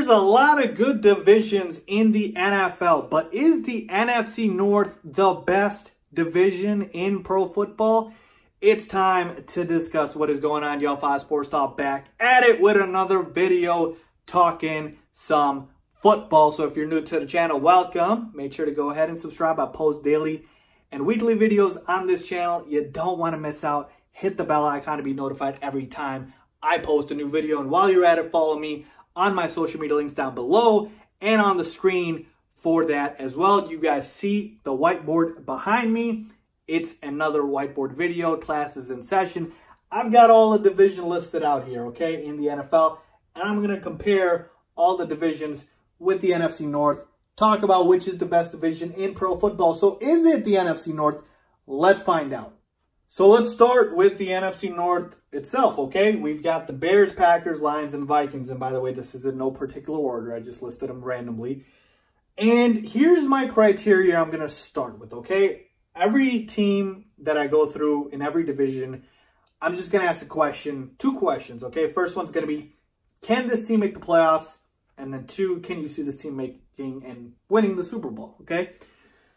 There's a lot of good divisions in the NFL, but is the NFC North the best division in pro football? It's time to discuss what is going on. Y'all, 5 Sports Talk back at it with another video talking some football. So if you're new to the channel, welcome. Make sure to go ahead and subscribe. I post daily and weekly videos on this channel. You don't want to miss out. Hit the bell icon to be notified every time I post a new video. And while you're at it, follow me on my social media links down below and on the screen for that as well. You guys see the whiteboard behind me. It's another whiteboard video. Class is in session. I've got all the division listed out here, okay, in the NFL. And I'm going to compare all the divisions with the NFC North. Talk about which is the best division in pro football. So is it the NFC North? Let's find out. So let's start with the NFC North itself, okay? We've got the Bears, Packers, Lions, and Vikings. And by the way, this is in no particular order. I just listed them randomly. And here's my criteria I'm going to start with, okay? Every team that I go through in every division, I'm just going to ask a question, 2 questions, okay? First one's going to be, can this team make the playoffs? And then 2, can you see this team making and winning the Super Bowl, okay?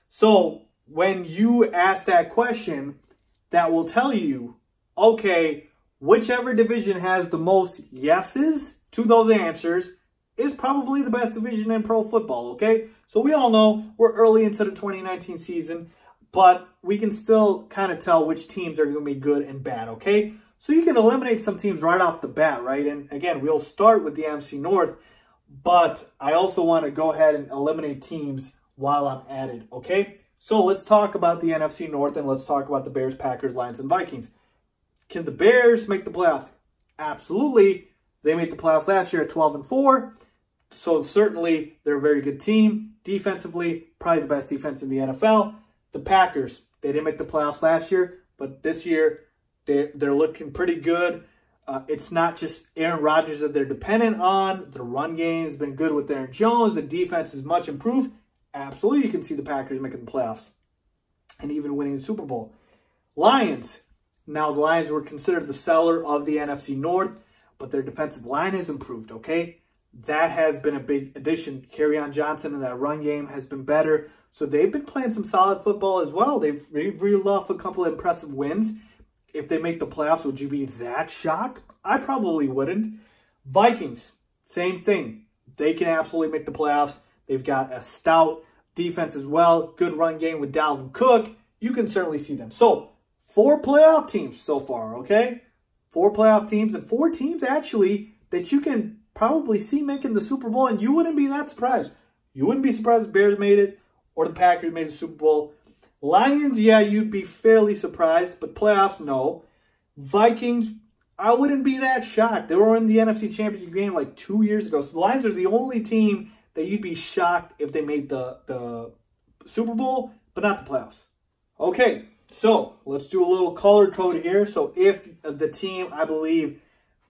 So when you ask that question, that will tell you, okay, whichever division has the most yeses to those answers is probably the best division in pro football, okay? So we all know we're early into the 2019 season, but we can still kind of tell which teams are going to be good and bad, okay? So you can eliminate some teams right off the bat, right? And again, we'll start with the NFC North, but I also want to go ahead and eliminate teams while I'm at it, okay? So let's talk about the NFC North and let's talk about the Bears, Packers, Lions, and Vikings. Can the Bears make the playoffs? Absolutely. They made the playoffs last year at 12-4. So certainly they're a very good team. Defensively, probably the best defense in the NFL. The Packers, they didn't make the playoffs last year, but this year they're looking pretty good. It's not just Aaron Rodgers that they're dependent on. The run game has been good with Aaron Jones. The defense is much improved. Absolutely, you can see the Packers making the playoffs and even winning the Super Bowl. Lions. Now, the Lions were considered the seller of the NFC North, but their defensive line has improved, okay? That has been a big addition. Kerryon Johnson in that run game has been better. So they've been playing some solid football as well. They've reeled off a couple of impressive wins. If they make the playoffs, would you be that shocked? I probably wouldn't. Vikings, same thing. They can absolutely make the playoffs. They've got a stout defense as well. Good run game with Dalvin Cook. You can certainly see them. So, 4 playoff teams so far, okay? 4 playoff teams and 4 teams actually that you can probably see making the Super Bowl, and you wouldn't be that surprised. You wouldn't be surprised if Bears made it or the Packers made the Super Bowl. Lions, yeah, you'd be fairly surprised, but playoffs, no. Vikings, I wouldn't be that shocked. They were in the NFC Championship game like 2 years ago. So the Lions are the only team that you'd be shocked if they made the Super Bowl, but not the playoffs. Okay, so let's do a little color code here. So if the team, I believe,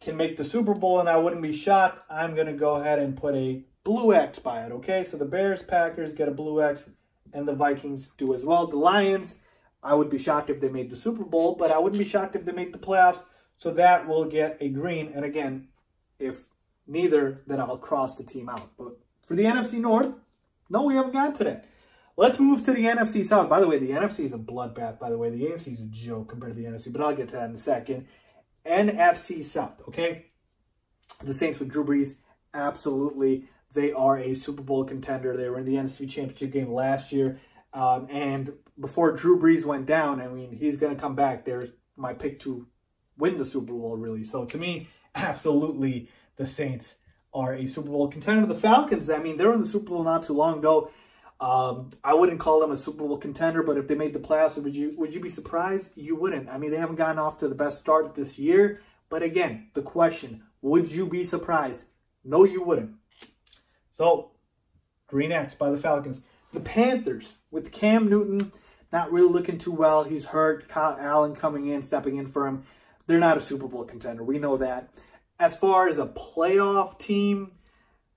can make the Super Bowl and I wouldn't be shocked, I'm going to go ahead and put a blue X by it, okay? So the Bears, Packers get a blue X, and the Vikings do as well. The Lions, I would be shocked if they made the Super Bowl, but I wouldn't be shocked if they make the playoffs. So that will get a green. And again, if neither, then I'll cross the team out. But for the NFC North, no, we haven't gotten to that. Let's move to the NFC South. By the way, the NFC is a bloodbath, by the way. The AFC is a joke compared to the NFC, but I'll get to that in a second. NFC South, okay? The Saints with Drew Brees, absolutely. They are a Super Bowl contender. They were in the NFC Championship game last year. And before Drew Brees went down, I mean, he's going to come back. There's my pick to win the Super Bowl, really. So to me, absolutely, the Saints are a Super Bowl contender. The Falcons, I mean, they were in the Super Bowl not too long ago. I wouldn't call them a Super Bowl contender, but if they made the playoffs, would you be surprised? You wouldn't. I mean, they haven't gotten off to the best start this year. But again, the question, would you be surprised? No, you wouldn't. So, green X by the Falcons. The Panthers with Cam Newton, not really looking too well. He's hurt. Kyle Allen coming in, stepping in for him. They're not a Super Bowl contender. We know that. As far as a playoff team,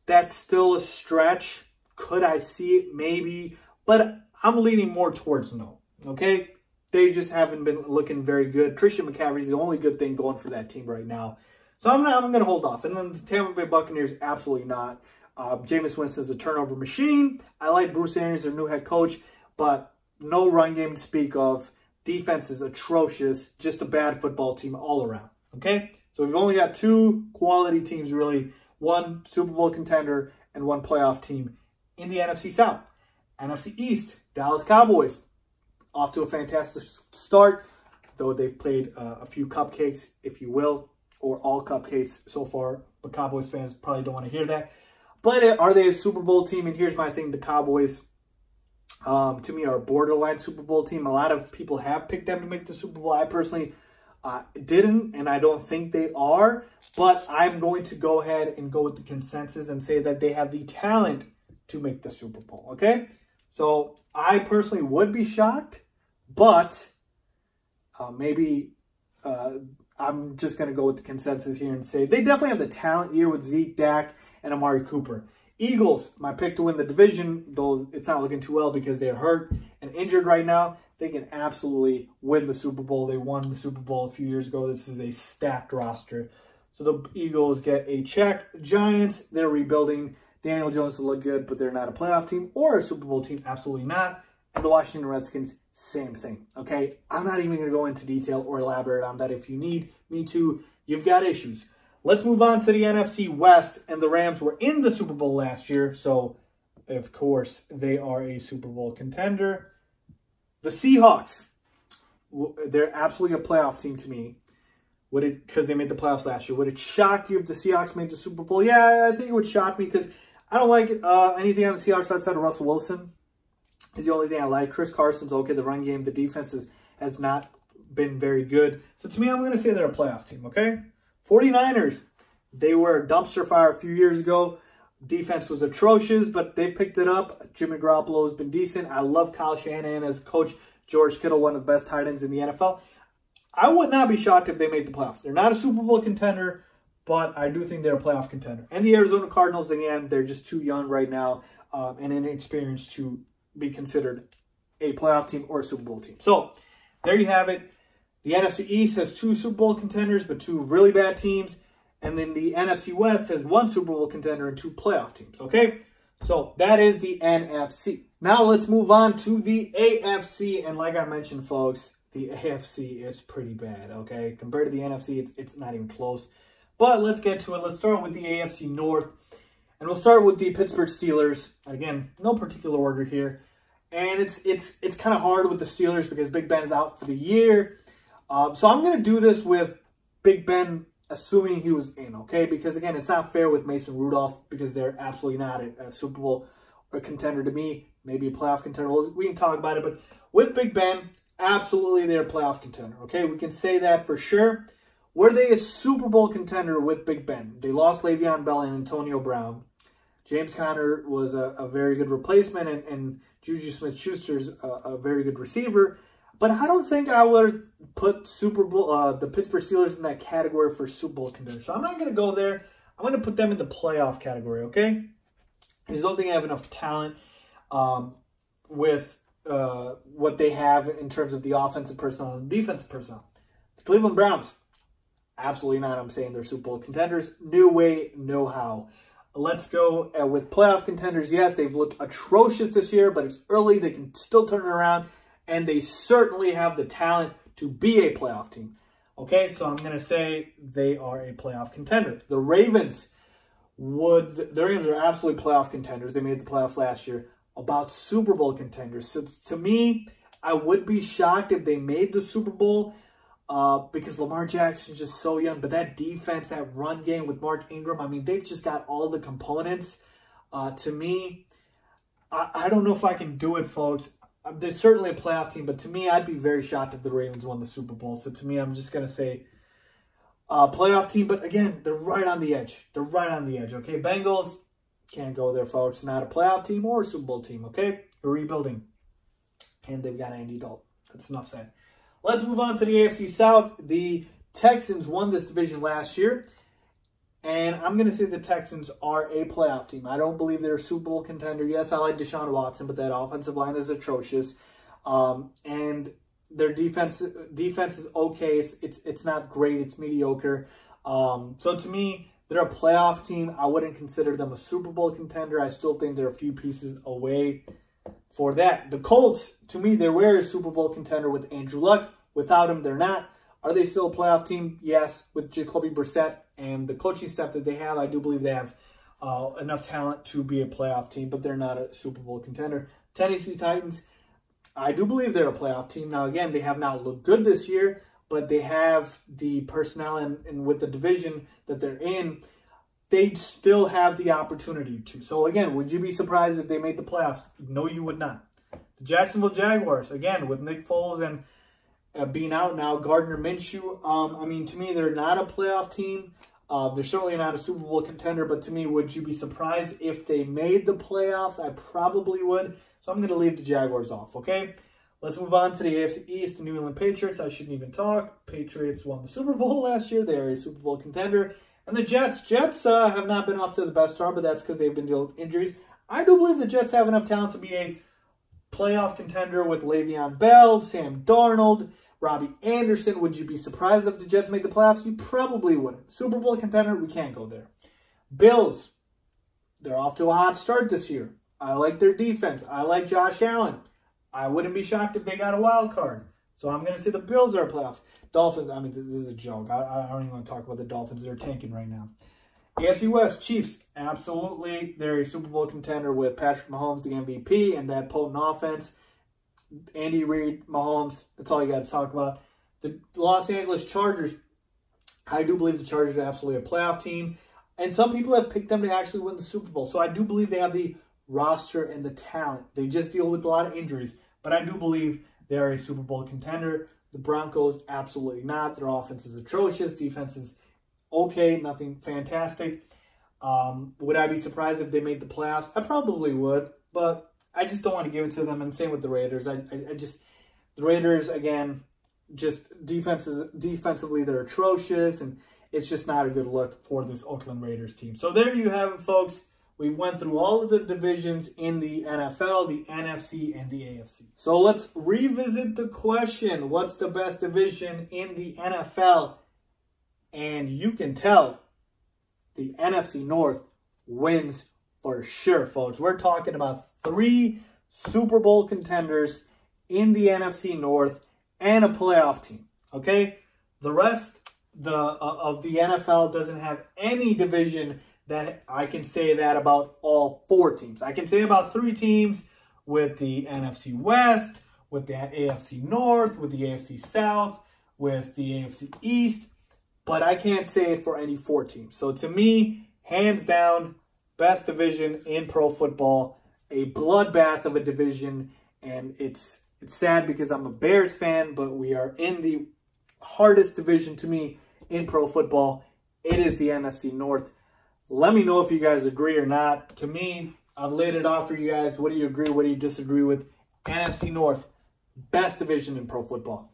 that's still a stretch. Could I see it? Maybe. But I'm leaning more towards no. Okay? They just haven't been looking very good. Christian McCaffrey's the only good thing going for that team right now. So I'm going to hold off. And then the Tampa Bay Buccaneers, absolutely not. Jameis Winston's a turnover machine. I like Bruce Arians, their new head coach, but no run game to speak of. Defense is atrocious. Just a bad football team all around. Okay? So we've only got 2 quality teams, really. One Super Bowl contender and one playoff team in the NFC South. NFC East, Dallas Cowboys. Off to a fantastic start, though they've played a few cupcakes, if you will, or all cupcakes so far. But Cowboys fans probably don't want to hear that. But are they a Super Bowl team? And here's my thing. The Cowboys, to me, are a borderline Super Bowl team. A lot of people have picked them to make the Super Bowl. I personally didn't, and I don't think they are. But I'm going to go ahead and go with the consensus and say that they have the talent to make the Super Bowl, okay? So I personally would be shocked, but maybe I'm just going to go with the consensus here and say they definitely have the talent here with Zeke, Dak, and Amari Cooper. Eagles, my pick to win the division, though it's not looking too well because they're hurt and injured right now. They can absolutely win the Super Bowl. They won the Super Bowl a few years ago. This is a stacked roster. So the Eagles get a check. Giants, they're rebuilding. Daniel Jones will look good, but they're not a playoff team or a Super Bowl team. Absolutely not. And the Washington Redskins, same thing. Okay? I'm not even going to go into detail or elaborate on that. If you need me to, you've got issues. Let's move on to the NFC West, and the Rams were in the Super Bowl last year, so, of course, they are a Super Bowl contender. The Seahawks, they're absolutely a playoff team to me, because they made the playoffs last year. Would it shock you if the Seahawks made the Super Bowl? Yeah, I think it would shock me, because I don't like anything on the Seahawks outside of Russell Wilson. Is the only thing I like. Chris Carson's okay, the run game, the defense has not been very good. So, to me, I'm going to say they're a playoff team, okay? 49ers, they were a dumpster fire a few years ago. Defense was atrocious, but they picked it up. Jimmy Garoppolo has been decent. I love Kyle Shanahan as coach. George Kittle, one of the best tight ends in the NFL. I would not be shocked if they made the playoffs. They're not a Super Bowl contender, but I do think they're a playoff contender. And the Arizona Cardinals, again, they're just too young right now and inexperienced to be considered a playoff team or a Super Bowl team. So, there you have it. The NFC East has 2 Super Bowl contenders, but 2 really bad teams. And then the NFC West has 1 Super Bowl contender and 2 playoff teams, okay? So that is the NFC. Now let's move on to the AFC. And like I mentioned, folks, the AFC is pretty bad, okay? Compared to the NFC, it's not even close. But let's get to it. Let's start with the AFC North. And we'll start with the Pittsburgh Steelers. Again, no particular order here. And it's kind of hard with the Steelers because Big Ben is out for the year. So I'm going to do this with Big Ben, assuming he was in, okay? Because, again, it's not fair with Mason Rudolph because they're absolutely not a Super Bowl or contender to me. Maybe a playoff contender. We can talk about it. But with Big Ben, absolutely they're a playoff contender, okay? We can say that for sure. Were they a Super Bowl contender with Big Ben? They lost Le'Veon Bell and Antonio Brown. James Conner was a very good replacement, and Juju Smith-Schuster's a very good receiver. But I don't think I would put the Pittsburgh Steelers in that category for Super Bowl contender. So I'm not going to go there. I'm going to put them in the playoff category, okay? I just don't think I have enough talent with what they have in terms of the offensive personnel and defensive personnel. The Cleveland Browns, absolutely not. I'm saying they're Super Bowl contenders. No way, no how. Let's go with playoff contenders. Yes, they've looked atrocious this year, but it's early. They can still turn it around. And they certainly have the talent to be a playoff team. Okay, so I'm going to say they are a playoff contender. The Ravens are absolutely playoff contenders. They made the playoffs last year. About Super Bowl contenders. So to me, I would be shocked if they made the Super Bowl because Lamar Jackson's just so young. But that defense, that run game with Mark Ingram, I mean, they've just got all the components. To me, I don't know if I can do it, folks. They're certainly a playoff team, but to me, I'd be very shocked if the Ravens won the Super Bowl. So to me, I'm just going to say playoff team. But again, they're right on the edge. They're right on the edge, okay? Bengals, can't go there, folks. Not a playoff team or a Super Bowl team, okay? They're rebuilding. And they've got Andy Dalton. That's enough said. Let's move on to the AFC South. The Texans won this division last year. And I'm going to say the Texans are a playoff team. I don't believe they're a Super Bowl contender. Yes, I like Deshaun Watson, but that offensive line is atrocious. And their defense is okay. It's not great. It's mediocre. So to me, They're a playoff team. I wouldn't consider them a Super Bowl contender. I still think they're a few pieces away for that. The Colts, to me, they were a Super Bowl contender with Andrew Luck. Without him, they're not. Are they still a playoff team? Yes. With Jacoby Brissett and the coaching staff that they have, I do believe they have enough talent to be a playoff team, but they're not a Super Bowl contender. Tennessee Titans, I do believe they're a playoff team. Now, again, they have not looked good this year, but they have the personnel and with the division that they're in, they still have the opportunity to. So, again, would you be surprised if they made the playoffs? No, you would not. The Jacksonville Jaguars, again, with Nick Foles and being out now, Gardner Minshew, I mean, to me, they're not a playoff team. They're certainly not a Super Bowl contender, but to me, would you be surprised if they made the playoffs? I probably would. So I'm going to leave the Jaguars off, okay? Let's move on to the AFC East, the New England Patriots. I shouldn't even talk. Patriots won the Super Bowl last year. They are a Super Bowl contender. And the Jets. Jets have not been off to the best start, but that's because they've been dealing with injuries. I do believe the Jets have enough talent to be a playoff contender with Le'Veon Bell, Sam Darnold, Robbie Anderson. Would you be surprised if the Jets made the playoffs? You probably wouldn't. Super Bowl contender, we can't go there. Bills, they're off to a hot start this year. I like their defense. I like Josh Allen. I wouldn't be shocked if they got a wild card. So I'm going to say the Bills are playoffs. Dolphins, I mean, this is a joke. I don't even want to talk about the Dolphins. They're tanking right now. AFC West, Chiefs, absolutely. They're a Super Bowl contender with Patrick Mahomes, the MVP, and that potent offense. Andy Reid, Mahomes, that's all you got to talk about. The Los Angeles Chargers, I do believe the Chargers are absolutely a playoff team. And some people have picked them to actually win the Super Bowl. So I do believe they have the roster and the talent. They just deal with a lot of injuries. But I do believe they are a Super Bowl contender. The Broncos, absolutely not. Their offense is atrocious. Defense is okay, nothing fantastic. Would I be surprised if they made the playoffs? I probably would, but I just don't want to give it to them. And same with the Raiders. The Raiders, again, just defensively, they're atrocious, and it's just not a good look for this Oakland Raiders team. So there you have it, folks. We went through all of the divisions in the NFL, the NFC, and the AFC. So let's revisit the question, what's the best division in the NFL? And you can tell the NFC North wins for sure, folks. We're talking about 3 Super Bowl contenders in the NFC North and a playoff team, okay? The rest of the NFL doesn't have any division that I can say that about all 4 teams. I can say about 3 teams with the NFC West, with the AFC North, with the AFC South, with the AFC East, but I can't say it for any 4 teams. So to me, hands down, best division in pro football, a bloodbath of a division, and it's sad because I'm a Bears fan, but we are in the hardest division to me in pro football. It is the NFC North. Let me know if you guys agree or not. To me, I've laid it off for you guys. What do you agree? What do you disagree with? NFC North, best division in pro football.